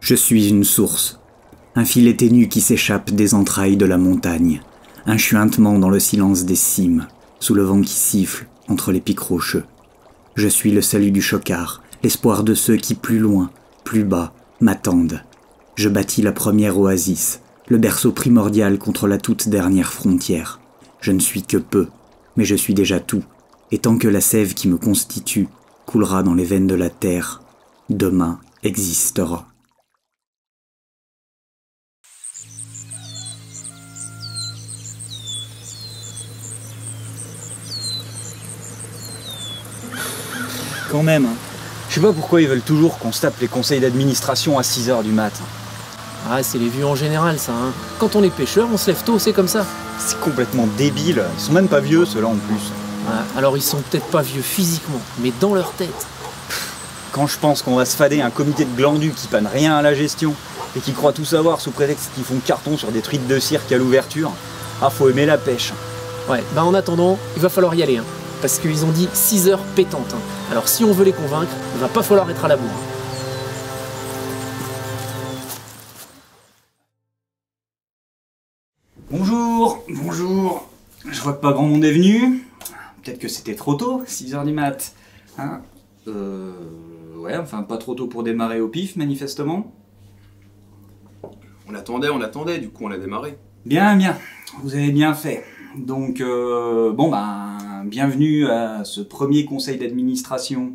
Je suis une source, un filet ténu qui s'échappe des entrailles de la montagne, un chuintement dans le silence des cimes, sous le vent qui siffle entre les pics rocheux. Je suis le salut du chocard, l'espoir de ceux qui plus loin, plus bas, m'attendent. Je bâtis la première oasis, le berceau primordial contre la toute dernière frontière. Je ne suis que peu, mais je suis déjà tout, et tant que la sève qui me constitue coulera dans les veines de la terre, demain existera. Quand même, hein. Je sais pas pourquoi ils veulent toujours qu'on se tape les conseils d'administration à 6 h du mat. Ah, c'est les vieux en général, ça. Hein. Quand on est pêcheur, on se lève tôt, c'est comme ça. C'est complètement débile. Ils sont même pas vieux, ceux-là, en plus. Ah, alors ils sont peut-être pas vieux physiquement, mais dans leur tête. Quand je pense qu'on va se fader un comité de glandus qui panne rien à la gestion et qui croient tout savoir sous prétexte qu'ils font carton sur des truites de cirque à l'ouverture, ah, faut aimer la pêche. Ouais, bah en attendant, il va falloir y aller, hein. Parce qu'ils ont dit 6 heures pétantes. Hein. Alors si on veut les convaincre, il va pas falloir être à la bourre. Bonjour, bonjour. Je vois que pas grand monde est venu. Peut-être que c'était trop tôt, 6 h du mat. Hein, ouais, enfin pas trop tôt pour démarrer au pif, manifestement. On attendait, du coup on a démarré. Bien, vous avez bien fait. Donc, bon ben, bienvenue à ce premier conseil d'administration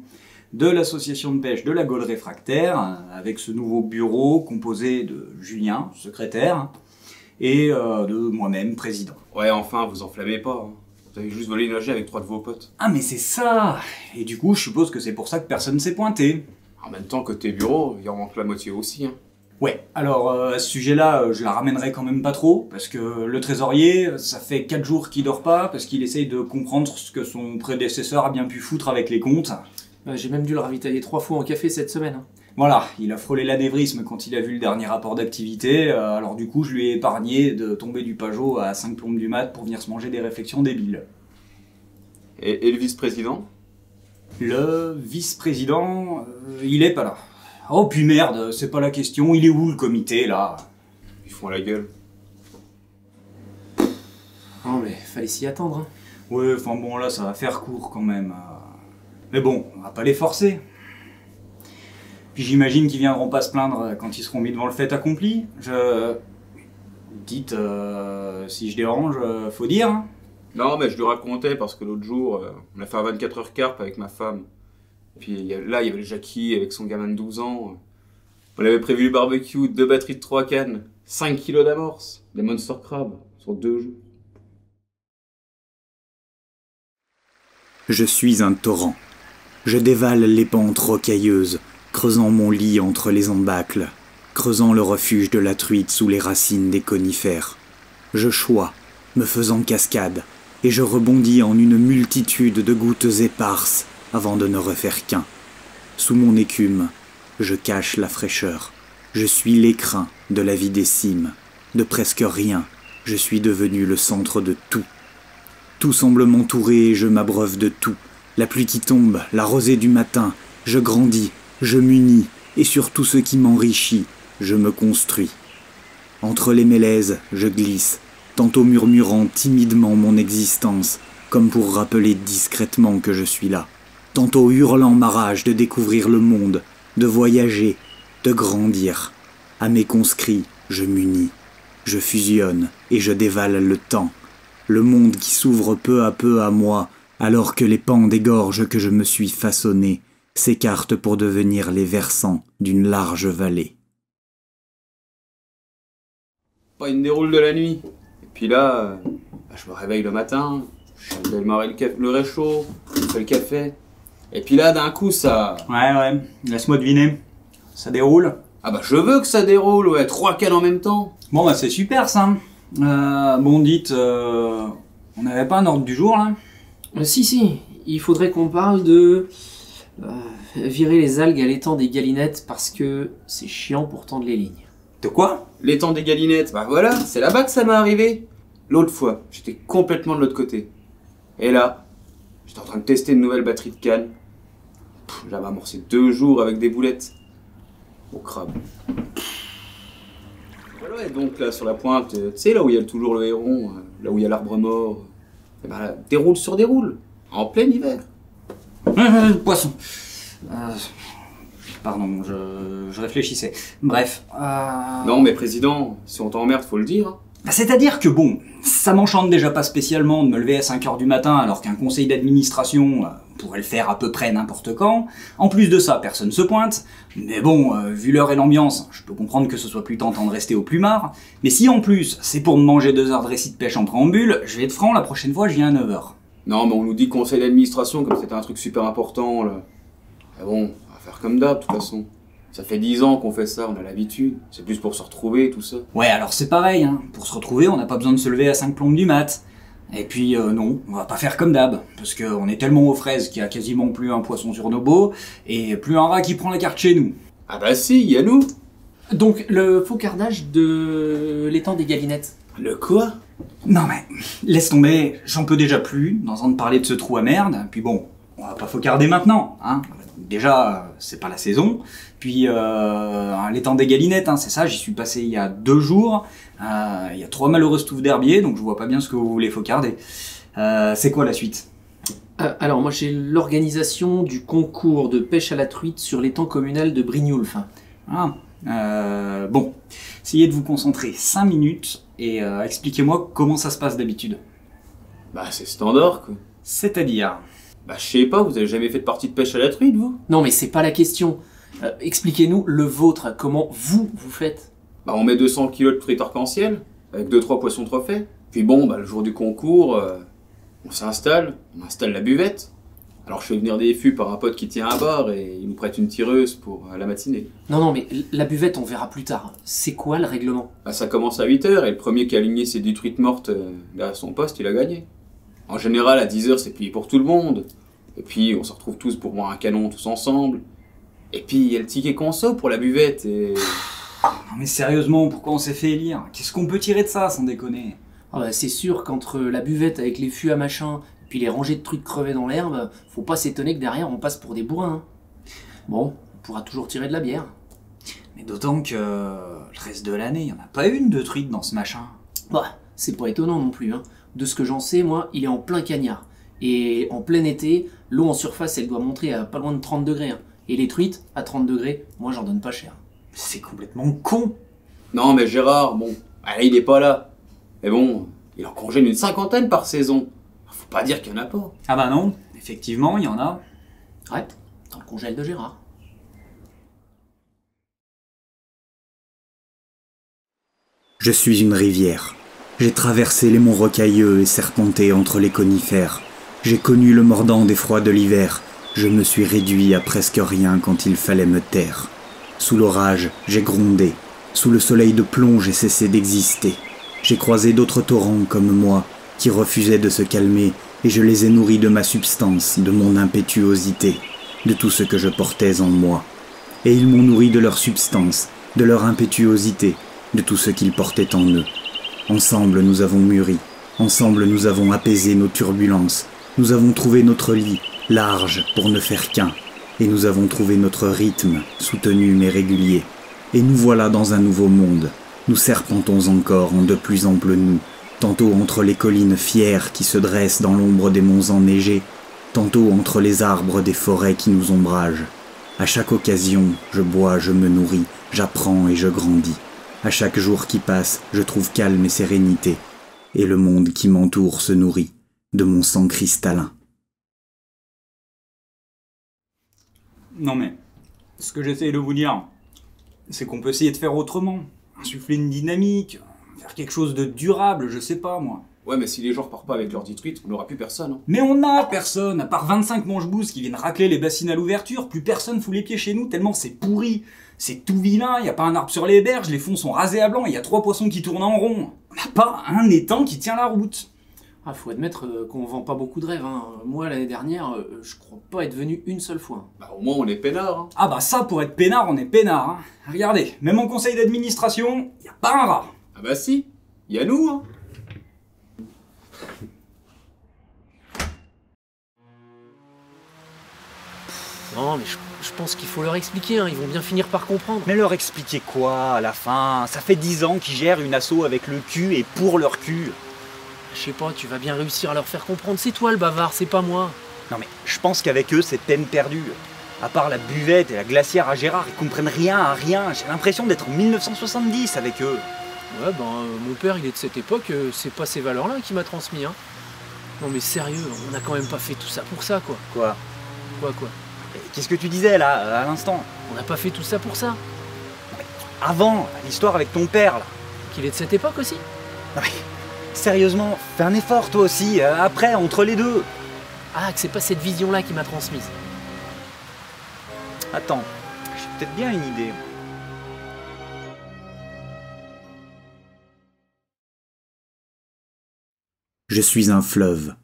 de l'association de pêche de la Gaule réfractaire, avec ce nouveau bureau composé de Julien, secrétaire, et de moi-même, président. Ouais, enfin, vous enflammez pas. Hein. Vous avez juste volé une AG avec 3 de vos potes. Ah mais c'est ça. Et du coup, je suppose que c'est pour ça que personne s'est pointé. En même temps, côté bureau, il en manque la moitié aussi. Hein. Ouais, alors à ce sujet-là, je la ramènerai quand même pas trop, parce que le trésorier, ça fait 4 jours qu'il dort pas, parce qu'il essaye de comprendre ce que son prédécesseur a bien pu foutre avec les comptes. J'ai même dû le ravitailler 3 fois en café cette semaine. Hein. Voilà, il a frôlé l'anévrisme quand il a vu le dernier rapport d'activité, alors du coup je lui ai épargné de tomber du Pajot à 5 plombes du mat pour venir se manger des réflexions débiles. Et le vice-président? Le vice-président, il est pas là. Oh puis merde, c'est pas la question, il est où le comité là? Ils font la gueule. Oh mais fallait s'y attendre. Hein. Ouais, enfin bon là ça va faire court quand même. Mais bon, on va pas les forcer. Puis j'imagine qu'ils viendront pas se plaindre quand ils seront mis devant le fait accompli. Dites, si je dérange, faut dire. Hein. Non, mais je lui racontais parce que l'autre jour, on a fait un 24 heures carp avec ma femme. Et puis là, il y avait le Jackie avec son gamin de 12 ans. On avait prévu le barbecue, 2 batteries de 3 cannes, 5 kilos d'amorce, des monster crabs sur 2 jours. Je suis un torrent. Je dévale les pentes rocailleuses, creusant mon lit entre les embâcles, creusant le refuge de la truite sous les racines des conifères. Je chois, me faisant cascade, et je rebondis en une multitude de gouttes éparses avant de ne refaire qu'un. Sous mon écume, je cache la fraîcheur. Je suis l'écrin de la vie des cimes. De presque rien, je suis devenu le centre de tout. Tout semble m'entourer et je m'abreuve de tout. La pluie qui tombe, la rosée du matin, je grandis, je m'unis, et sur tout ce qui m'enrichit, je me construis. Entre les mélèzes, je glisse, tantôt murmurant timidement mon existence, comme pour rappeler discrètement que je suis là. Tantôt hurlant ma rage de découvrir le monde, de voyager, de grandir. À mes conscrits, je m'unis, je fusionne et je dévale le temps. Le monde qui s'ouvre peu à peu à moi, alors que les pans des gorges que je me suis façonnés s'écartent pour devenir les versants d'une large vallée. Pas une déroule de la nuit. Et puis là, je me réveille le matin, je vais démarrer le réchaud, je fais le café. Et puis là, d'un coup, ça... Ouais, laisse-moi deviner. Ça déroule? Ah bah je veux que ça déroule, ouais, 3 cannes en même temps. Bon bah c'est super ça. Bon dites, on n'avait pas un ordre du jour là? Si, il faudrait qu'on parle de... virer les algues à l'étang des galinettes parce que c'est chiant pour tendre les lignes. De quoi? L'étang des galinettes, bah voilà, c'est là-bas que ça m'est arrivé. L'autre fois, j'étais complètement de l'autre côté. Et là, j'étais en train de tester une nouvelle batterie de canne. J'avais amorcé 2 jours avec des boulettes. Au crabe. donc là, sur la pointe, tu sais, là où il y a toujours le héron, là où il y a l'arbre mort, et ben là, déroule sur déroule, en plein hiver. Poisson. Pardon, je réfléchissais. Bref. Non, mais président, si on t'emmerde, faut le dire. Hein. Bah, c'est-à-dire que bon, ça m'enchante déjà pas spécialement de me lever à 5h du matin alors qu'un conseil d'administration pourrait le faire à peu près n'importe quand. En plus de ça, personne se pointe. Mais bon, vu l'heure et l'ambiance, je peux comprendre que ce soit plus tentant de rester au plumard. Mais si en plus, c'est pour me manger 2 heures de récit de pêche en préambule, je vais être franc, la prochaine fois, je viens à 9h. Non, mais on nous dit conseil d'administration comme c'était un truc super important, là. Mais bon, on va faire comme d'hab, de toute façon. Ça fait 10 ans qu'on fait ça, on a l'habitude. C'est plus pour se retrouver, tout ça. Ouais, alors c'est pareil, hein. Pour se retrouver, on n'a pas besoin de se lever à 5 plombes du mat. Et puis non, on va pas faire comme d'hab, parce qu'on est tellement aux fraises qu'il y a quasiment plus un poisson sur nos baux, et plus un rat qui prend la carte chez nous. Ah bah si, y a nous. Donc, le faucardage de l'étang des Galinettes. Le quoi? Non mais, laisse tomber, j'en peux déjà plus, d'entendre parler de ce trou à merde, puis bon, on va pas faucarder maintenant, hein. Déjà, c'est pas la saison, puis l'étang des Galinettes, hein, c'est ça, j'y suis passé il y a 2 jours, il y a 3 malheureuses touffes d'herbier, donc je vois pas bien ce que vous voulez faucarder. C'est quoi la suite? Alors, moi, j'ai l'organisation du concours de pêche à la truite sur l'étang communal de Brignoulf. Bon, essayez de vous concentrer 5 minutes et expliquez-moi comment ça se passe d'habitude. Bah c'est standard, quoi. C'est-à-dire? Bah je sais pas, vous avez jamais fait de partie de pêche à la truite, vous? Non, mais c'est pas la question. Expliquez-nous le vôtre, comment vous faites. Bah on met 200 kilos de truite arc-en-ciel, avec 2-3 poissons trophées. Puis bon, bah le jour du concours, on s'installe, on installe la buvette. Alors je fais venir des fûts par un pote qui tient à bord et il nous prête une tireuse pour la matinée. Non, mais la buvette, on verra plus tard. C'est quoi le règlement? Bah ça commence à 8h et le premier qui a aligné ses 10 truites mortes derrière son poste, il a gagné. En général, à 10h, c'est plié pour tout le monde. Et puis, on se retrouve tous pour boire un canon tous ensemble. Et puis, il y a le ticket conso pour la buvette et... Non mais sérieusement, pourquoi on s'est fait élire? Qu'est-ce qu'on peut tirer de ça, sans déconner? C'est sûr qu'entre la buvette avec les fûts à machin, puis les rangées de trucs crevés dans l'herbe, faut pas s'étonner que derrière, on passe pour des bourrins. Bon, on pourra toujours tirer de la bière. Mais d'autant que le reste de l'année, il y en a pas une de truite dans ce machin. Bah, c'est pas étonnant non plus, hein. De ce que j'en sais, moi, il est en plein cagnard. Et en plein été, l'eau en surface, elle doit monter à pas loin de 30 degrés. Hein. Et les truites, à 30 degrés, moi, j'en donne pas cher. C'est complètement con. Non, mais Gérard, bon, il est pas là. Mais bon, il en congèle une 50aine par saison. Faut pas dire qu'il y en a pas. Ah bah non, effectivement, il y en a. Ouais, dans le congèle de Gérard. Je suis une rivière. J'ai traversé les monts rocailleux et serpenté entre les conifères. J'ai connu le mordant des froids de l'hiver. Je me suis réduit à presque rien quand il fallait me taire. Sous l'orage, j'ai grondé. Sous le soleil de plomb, j'ai cessé d'exister. J'ai croisé d'autres torrents comme moi, qui refusaient de se calmer, et je les ai nourris de ma substance, de mon impétuosité, de tout ce que je portais en moi. Et ils m'ont nourri de leur substance, de leur impétuosité, de tout ce qu'ils portaient en eux. Ensemble nous avons mûri, ensemble nous avons apaisé nos turbulences, nous avons trouvé notre lit, large pour ne faire qu'un, et nous avons trouvé notre rythme, soutenu mais régulier. Et nous voilà dans un nouveau monde, nous serpentons encore en de plus amples nous, tantôt entre les collines fières qui se dressent dans l'ombre des monts enneigés, tantôt entre les arbres des forêts qui nous ombragent. À chaque occasion, je bois, je me nourris, j'apprends et je grandis. À chaque jour qui passe, je trouve calme et sérénité, et le monde qui m'entoure se nourrit de mon sang cristallin. Non mais, ce que j'essaie de vous dire, c'est qu'on peut essayer de faire autrement. Insuffler une dynamique, faire quelque chose de durable, je sais pas moi. Ouais, mais si les gens repartent pas avec leur 10 truites, on n'aura plus personne. Hein. Mais on n'a personne, à part 25 manche-bousses qui viennent racler les bassines à l'ouverture, plus personne fout les pieds chez nous tellement c'est pourri. C'est tout vilain, y a pas un arbre sur les berges, les fonds sont rasés à blanc, et y a 3 poissons qui tournent en rond. On n'a pas un étang qui tient la route. Ah, faut admettre qu'on vend pas beaucoup de rêves, hein. Moi, l'année dernière, je crois pas être venu une seule fois. Bah au moins on est peinard. Hein. Ah bah ça, pour être peinard, on est peinard. Hein. Regardez, même en conseil d'administration, y a pas un rat. Ah bah si, y a nous, hein. Non, mais je pense qu'il faut leur expliquer, hein, ils vont bien finir par comprendre. Mais leur expliquer quoi à la fin? Ça fait 10 ans qu'ils gèrent une asso avec le cul et pour leur cul. Je sais pas, tu vas bien réussir à leur faire comprendre. C'est toi le bavard, c'est pas moi. Non mais je pense qu'avec eux c'est peine perdue. À part la buvette et la glacière à Gérard, ils comprennent rien à rien. J'ai l'impression d'être en 1970 avec eux. Ouais, ben, mon père, il est de cette époque, c'est pas ces valeurs-là qu'il m'a transmis, hein. Non mais sérieux, on n'a quand même pas fait tout ça pour ça, quoi. Quoi? Quoi? Qu'est-ce que tu disais là, à l'instant? On n'a pas fait tout ça pour ça. Avant, l'histoire avec ton père là. Qu'il est de cette époque aussi. Non mais, sérieusement, fais un effort toi aussi, après, entre les deux. Ah, que c'est pas cette vision-là qui m'a transmise. Attends, j'ai peut-être bien une idée. Je suis un fleuve.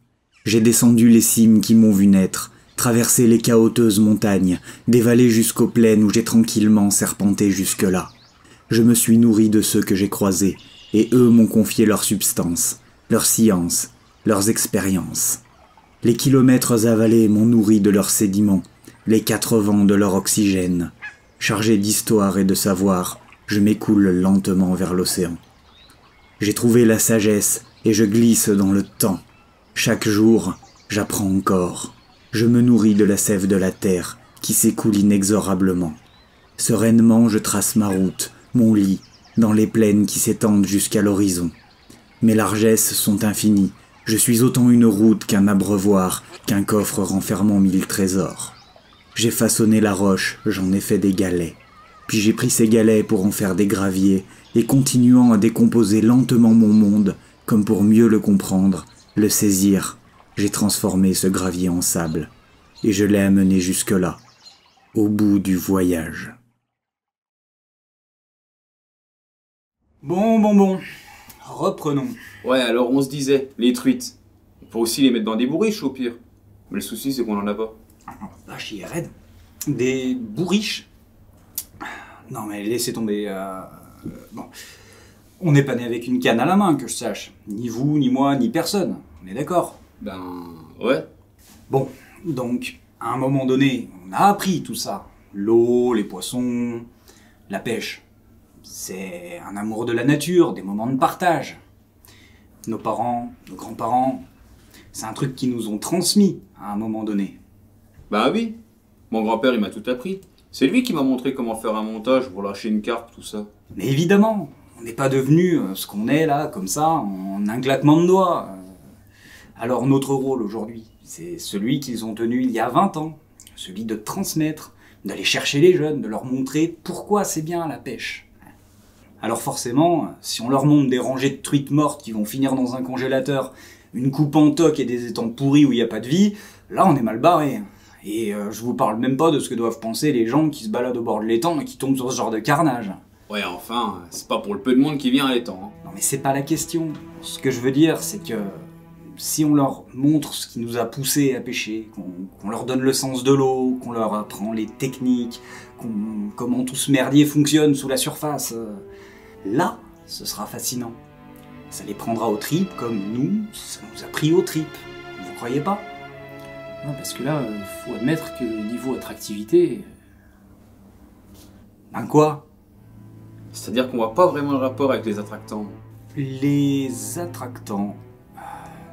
J'ai descendu les cimes qui m'ont vu naître, traversé les chaotieuses montagnes, dévalé jusqu'aux plaines où j'ai tranquillement serpenté jusque-là. Je me suis nourri de ceux que j'ai croisés, et eux m'ont confié leur substance, leur science, leurs expériences. Les kilomètres avalés m'ont nourri de leurs sédiments, les 4 vents de leur oxygène. Chargé d'histoire et de savoir, je m'écoule lentement vers l'océan. J'ai trouvé la sagesse et je glisse dans le temps. Chaque jour, j'apprends encore. Je me nourris de la sève de la terre qui s'écoule inexorablement. Sereinement, je trace ma route, mon lit, dans les plaines qui s'étendent jusqu'à l'horizon. Mes largesses sont infinies. Je suis autant une route qu'un abreuvoir, qu'un coffre renfermant 1000 trésors. J'ai façonné la roche, j'en ai fait des galets. Puis j'ai pris ces galets pour en faire des graviers, et continuant à décomposer lentement mon monde, comme pour mieux le comprendre, le saisir, j'ai transformé ce gravier en sable, et je l'ai amené jusque-là, au bout du voyage. Bon. Reprenons. Ouais, alors on se disait, les truites. On peut aussi les mettre dans des bourriches au pire. Mais le souci, c'est qu'on en a pas. Vache, il est raide. Des bourriches? Non mais laissez tomber. Bon. On n'est pas né avec une canne à la main, que je sache. Ni vous, ni moi, ni personne. On est d'accord? Ben, ouais. Bon, donc, à un moment donné, on a appris tout ça. L'eau, les poissons, la pêche. C'est un amour de la nature, des moments de partage. Nos parents, nos grands-parents, c'est un truc qu'ils nous ont transmis à un moment donné. Ben oui. Mon grand-père, il m'a tout appris. C'est lui qui m'a montré comment faire un montage pour lâcher une carpe, tout ça. Mais évidemment, on n'est pas devenu ce qu'on est là, comme ça, en un claquement de doigts. Alors notre rôle aujourd'hui, c'est celui qu'ils ont tenu il y a 20 ans. Celui de transmettre, d'aller chercher les jeunes, de leur montrer pourquoi c'est bien la pêche. Alors forcément, si on leur montre des rangées de truites mortes qui vont finir dans un congélateur, une coupe en toc et des étangs pourris où il n'y a pas de vie, là on est mal barré. Et je vous parle même pas de ce que doivent penser les gens qui se baladent au bord de l'étang et qui tombent sur ce genre de carnage. Ouais, enfin, c'est pas pour le peu de monde qui vient à l'étang. Hein. Non mais c'est pas la question. Ce que je veux dire, c'est que si on leur montre ce qui nous a poussé à pêcher, qu'on leur donne le sens de l'eau, qu'on leur apprend les techniques, comment tout ce merdier fonctionne sous la surface, là, ce sera fascinant. Ça les prendra aux tripes comme nous, ça nous a pris aux tripes. Vous croyez pas? Non, parce que là, faut admettre que niveau attractivité... Ben quoi? C'est-à-dire qu'on voit pas vraiment le rapport avec les attractants. Les attractants...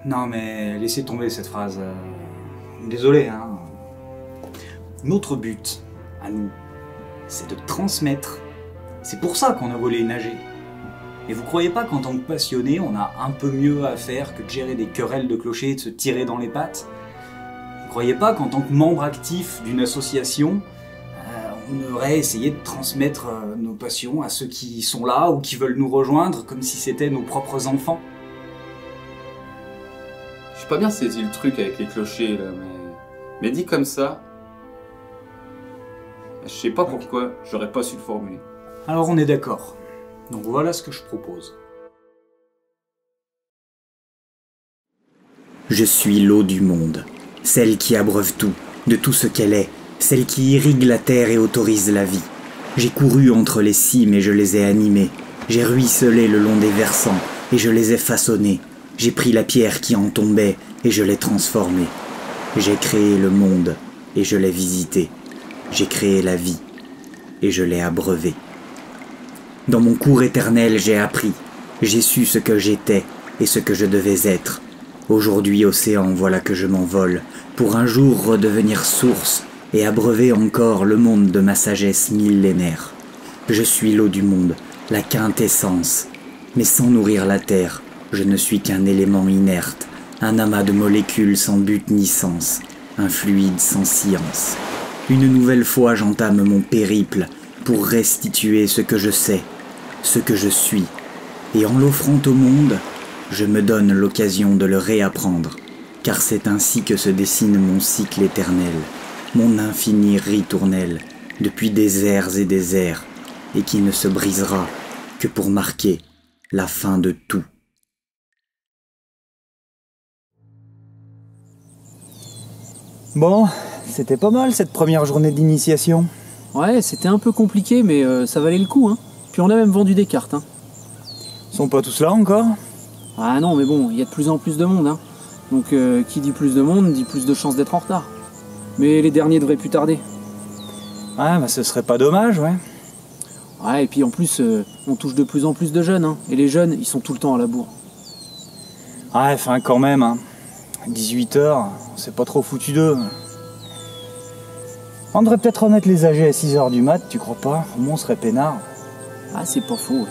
Non mais laissez tomber cette phrase. Désolé, hein. Notre but, à nous, c'est de transmettre. C'est pour ça qu'on a volé et nagé. Et vous croyez pas qu'en tant que passionné, on a un peu mieux à faire que de gérer des querelles de clochers et de se tirer dans les pattes? Vous croyez pas qu'en tant que membre actif d'une association, on aurait essayé de transmettre nos passions à ceux qui sont là ou qui veulent nous rejoindre comme si c'était nos propres enfants? Je sais pas bien saisi le truc avec les clochers là, mais dit comme ça, je sais pas pourquoi j'aurais pas su le formuler. Alors on est d'accord. Donc voilà ce que je propose. Je suis l'eau du monde, celle qui abreuve tout, de tout ce qu'elle est, celle qui irrigue la terre et autorise la vie. J'ai couru entre les cimes et je les ai animées. J'ai ruisselé le long des versants et je les ai façonnés. J'ai pris la pierre qui en tombait et je l'ai transformée. J'ai créé le monde et je l'ai visité. j'ai créé la vie, et je l'ai abreuvée. Dans mon cours éternel, j'ai appris, j'ai su ce que j'étais et ce que je devais être. Aujourd'hui, océan, voilà que je m'envole, pour un jour redevenir source et abreuver encore le monde de ma sagesse millénaire. Je suis l'eau du monde, la quintessence, mais sans nourrir la terre, je ne suis qu'un élément inerte, un amas de molécules sans but ni sens, un fluide sans science. Une nouvelle fois j'entame mon périple pour restituer ce que je sais, ce que je suis, et en l'offrant au monde, je me donne l'occasion de le réapprendre, car c'est ainsi que se dessine mon cycle éternel, mon infini ritournel, depuis des ers et des ers, et qui ne se brisera que pour marquer la fin de tout. Bon, c'était pas mal cette première journée d'initiation. Ouais, c'était un peu compliqué, mais ça valait le coup, hein. Puis on a même vendu des cartes, hein. Ils sont pas tous là encore? Ah non, mais bon, il y a de plus en plus de monde, hein. Donc qui dit plus de monde, dit plus de chances d'être en retard. Mais les derniers devraient plus tarder. Ouais, bah ce serait pas dommage, ouais. Ouais, et puis en plus, on touche de plus en plus de jeunes, hein. Et les jeunes, ils sont tout le temps à la bourre. Ouais, enfin quand même, hein. 18h, c'est pas trop foutu d'eux. On devrait peut-être remettre les AG à 6h du mat, tu crois pas? Au moins on serait peinard. Ah, c'est pas faux, ouais.